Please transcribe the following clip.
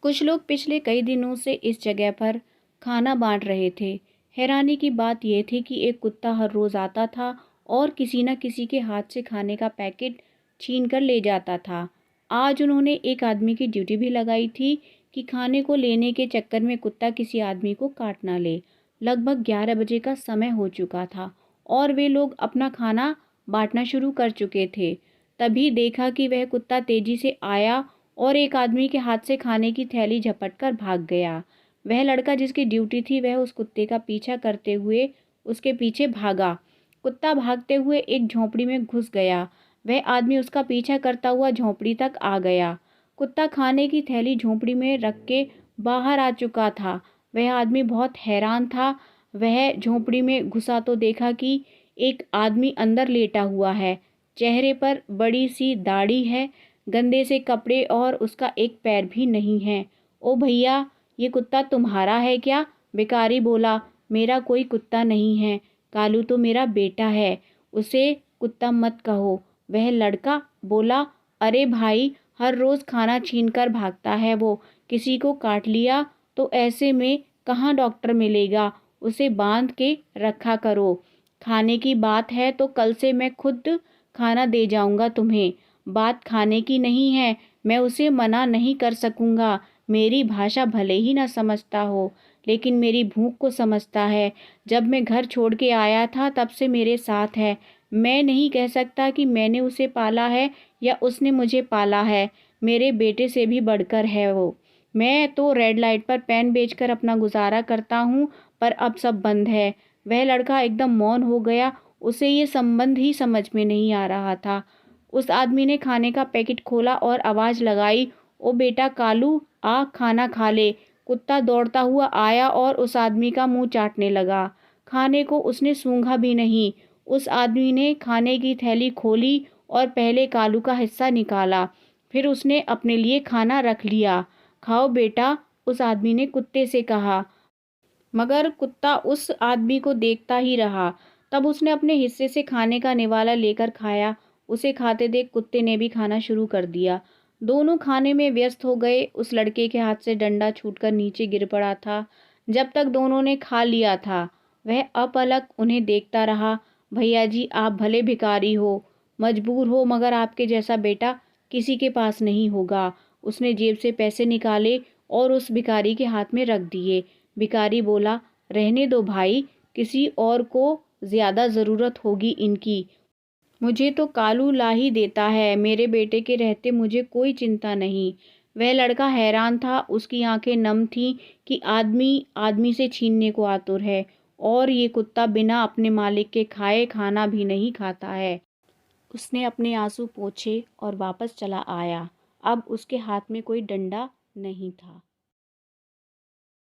कुछ लोग पिछले कई दिनों से इस जगह पर खाना बांट रहे थे। हैरानी की बात यह थी कि एक कुत्ता हर रोज़ आता था और किसी न किसी के हाथ से खाने का पैकेट छीन कर ले जाता था। आज उन्होंने एक आदमी की ड्यूटी भी लगाई थी कि खाने को लेने के चक्कर में कुत्ता किसी आदमी को काट ना ले। लगभग 11 बजे का समय हो चुका था और वे लोग अपना खाना बांटना शुरू कर चुके थे। तभी देखा कि वह कुत्ता तेजी से आया और एक आदमी के हाथ से खाने की थैली झपट कर भाग गया। वह लड़का जिसकी ड्यूटी थी वह उस कुत्ते का पीछा करते हुए उसके पीछे भागा। कुत्ता भागते हुए एक झोंपड़ी में घुस गया। वह आदमी उसका पीछा करता हुआ झोंपड़ी तक आ गया। कुत्ता खाने की थैली झोंपड़ी में रख के बाहर आ चुका था। वह आदमी बहुत हैरान था। वह झोंपड़ी में घुसा तो देखा कि एक आदमी अंदर लेटा हुआ है। चेहरे पर बड़ी सी दाढ़ी है, गंदे से कपड़े और उसका एक पैर भी नहीं है। ओ भैया, ये कुत्ता तुम्हारा है क्या? भिखारी बोला। मेरा कोई कुत्ता नहीं है, कालू तो मेरा बेटा है, उसे कुत्ता मत कहो। वह लड़का बोला, अरे भाई, हर रोज़ खाना छीन कर भागता है वो, किसी को काट लिया तो ऐसे में कहाँ डॉक्टर मिलेगा, उसे बांध के रखा करो। खाने की बात है तो कल से मैं खुद खाना दे जाऊंगा तुम्हें। बात खाने की नहीं है, मैं उसे मना नहीं कर सकूंगा। मेरी भाषा भले ही ना समझता हो, लेकिन मेरी भूख को समझता है। जब मैं घर छोड़ के आया था तब से मेरे साथ है। मैं नहीं कह सकता कि मैंने उसे पाला है या उसने मुझे पाला है। मेरे बेटे से भी बढ़कर है वो। मैं तो रेड लाइट पर पेन बेचकर अपना गुजारा करता हूँ, पर अब सब बंद है। वह लड़का एकदम मौन हो गया। उसे ये संबंध ही समझ में नहीं आ रहा था। उस आदमी ने खाने का पैकेट खोला और आवाज़ लगाई, ओ बेटा कालू, आ खाना खा ले। कुत्ता दौड़ता हुआ आया और उस आदमी का मुंह चाटने लगा। खाने को उसने सूंघा भी नहीं। उस आदमी ने खाने की थैली खोली और पहले कालू का हिस्सा निकाला, फिर उसने अपने लिए खाना रख लिया। खाओ बेटा, उस आदमी ने कुत्ते से कहा। मगर कुत्ता उस आदमी को देखता ही रहा। तब उसने अपने हिस्से से खाने का निवाला लेकर खाया। उसे खाते देख कुत्ते ने भी खाना शुरू कर दिया। दोनों खाने में व्यस्त हो गए। उस लड़के के हाथ से डंडा छूटकर नीचे गिर पड़ा था। जब तक दोनों ने खा लिया था, वह अपलक उन्हें देखता रहा। भैया जी, आप भले भिखारी हो, मजबूर हो, मगर आपके जैसा बेटा किसी के पास नहीं होगा। उसने जेब से पैसे निकाले और उस भिखारी के हाथ में रख दिए। भिखारी बोला, रहने दो भाई, किसी और को ज़्यादा ज़रूरत होगी इनकी। मुझे तो कालू ला ही देता है, मेरे बेटे के रहते मुझे कोई चिंता नहीं। वह लड़का हैरान था। उसकी आंखें नम थीं कि आदमी आदमी से छीनने को आतुर है और ये कुत्ता बिना अपने मालिक के खाए खाना भी नहीं खाता है। उसने अपने आंसू पोंछे और वापस चला आया। अब उसके हाथ में कोई डंडा नहीं था।